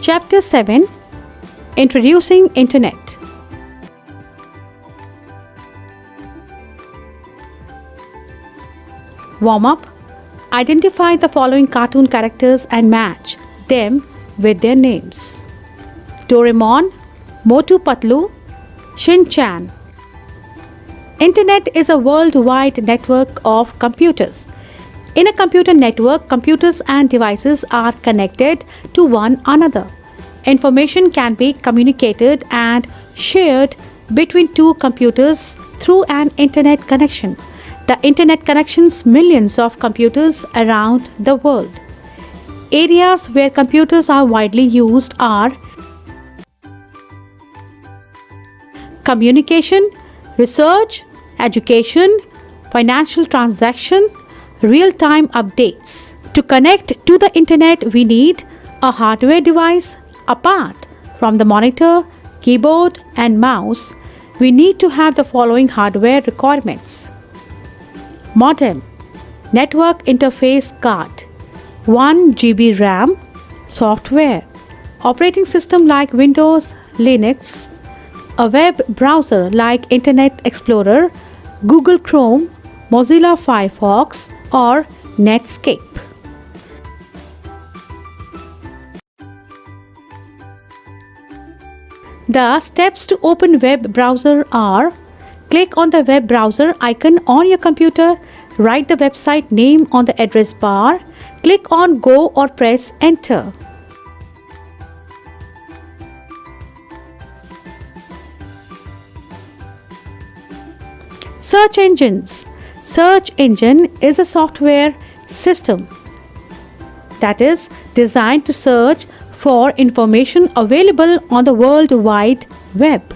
Chapter 7: Introducing Internet. Warm-up: identify the following cartoon characters and match them with their names. Doraemon, Motu Patlu, Shin-chan. Internet is a worldwide network of computers. In a computer network, computers and devices are connected to one another. Information can be communicated and shared between two computers through an internet connection. The internet connections millions of computers around the world. Areas where computers are widely used are communication, research, education, financial transaction, real-time updates. To connect to the internet, we need a hardware device. Apart from the monitor, keyboard, and mouse, we need to have the following hardware requirements. Modem, network interface card, 1 GB RAM, software, operating system like Windows, Linux, a web browser like Internet Explorer, Google Chrome, Mozilla Firefox, or Netscape. The steps to open web browser are: click on the web browser icon on your computer, write the website name on the address bar, click on Go or press Enter. Search engines. Search engine is a software system that is designed to search for information available on the World Wide Web.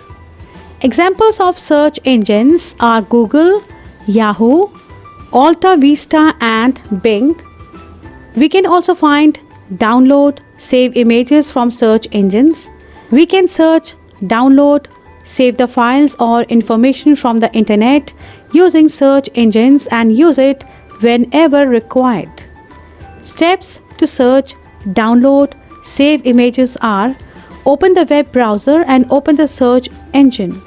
Examples of search engines are Google, Yahoo, Alta Vista, and Bing. We can also find, download, save images from search engines. We can search, download, save the files or information from the internet using search engines and use it whenever required. Steps to search, download, save images are: open the web browser and open the search engine.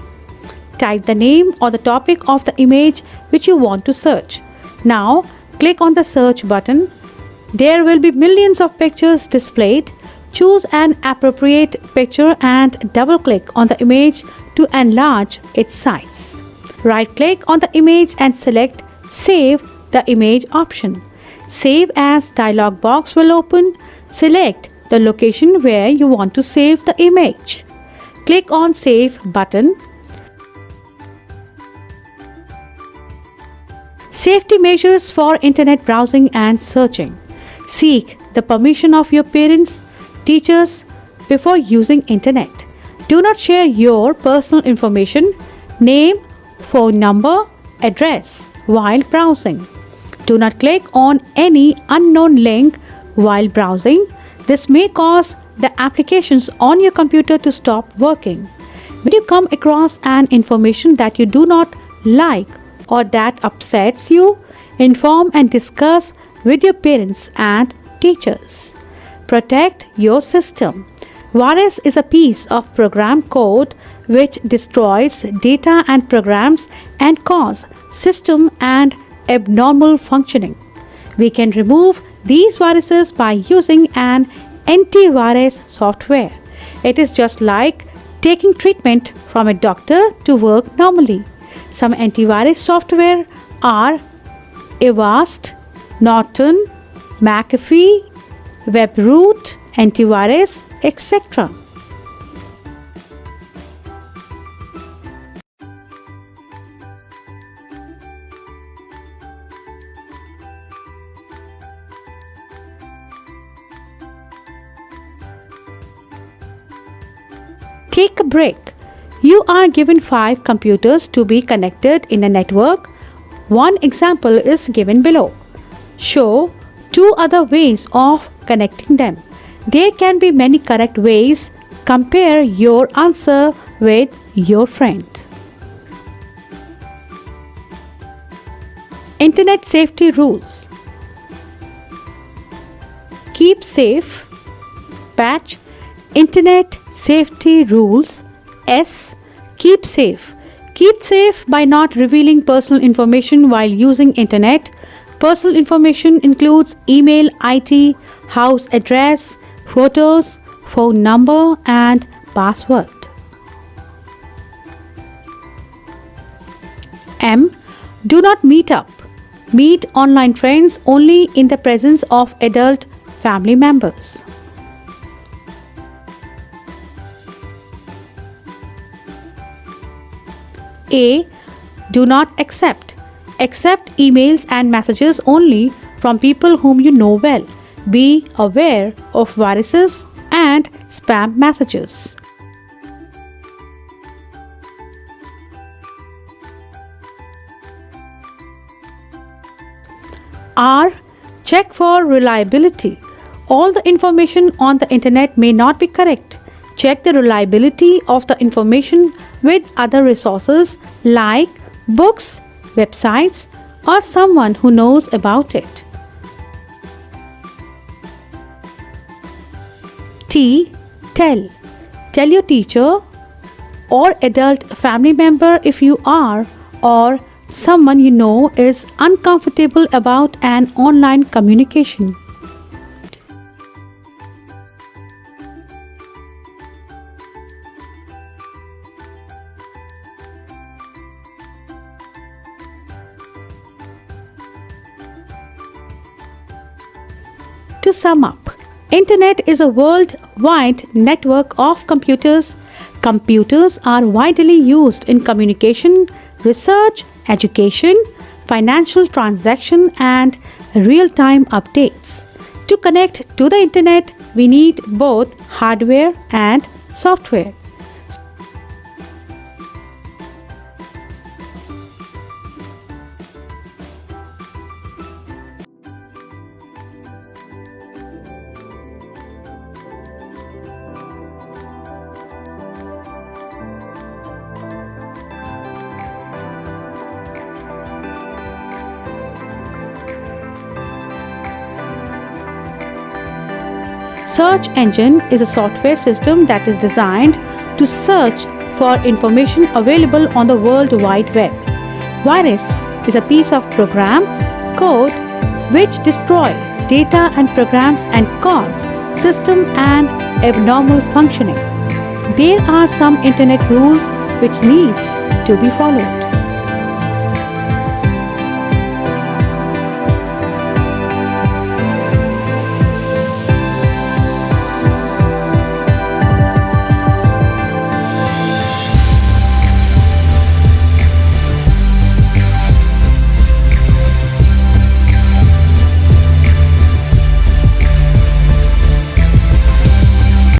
Type the name or the topic of the image which you want to search. Now click on the search button. There will be millions of pictures displayed. Choose an appropriate picture and double-click on the image to enlarge its size. Right-click on the image and select Save the Image option. Save as dialog box will open. Select the location where you want to save the image. Click on Save button. Safety measures for internet browsing and searching. Seek the permission of your parents, teachers before using internet. Do not share your personal information, name, phone number, address while browsing. Do not click on any unknown link while browsing. This may cause the applications on your computer to stop working. When you come across an information that you do not like or that upsets you, inform and discuss with your parents and teachers. Protect your system. Virus is a piece of program code which destroys data and programs and cause system and abnormal functioning. We can remove these viruses by using an antivirus software. It is just like taking treatment from a doctor to work normally. Some antivirus software are Avast, Norton, McAfee, WebRoot, Antivirus, etc. Take a break. You are given 5 computers to be connected in a network. One example is given below. Show 2 other ways of connecting them. There can be many correct ways. Compare your answer with your friend. Internet safety rules. Keep safe. Patch Internet safety rules. S. Keep safe. Keep safe by not revealing personal information while using internet. Personal information includes email ID, house address, photos, phone number, and password. M. Do not meet up. Meet online friends only in the presence of adult family members. A. Do not accept. Accept emails and messages only from people whom you know well. Be aware of viruses and spam messages. R. Check for reliability. All the information on the internet may not be correct. Check the reliability of the information with other resources like books, websites, or someone who knows about it. T. Tell. Tell your teacher or adult family member if you are or someone you know is uncomfortable about an online communication. To sum up, Internet is a worldwide network of computers. Computers are widely used in communication, research, education, financial transaction, and real-time updates. To connect to the internet, we need both hardware and software. Search engine is a software system that is designed to search for information available on the World Wide Web. Virus is a piece of program code which destroy data and programs and cause system and abnormal functioning. There are some internet rules which needs to be followed.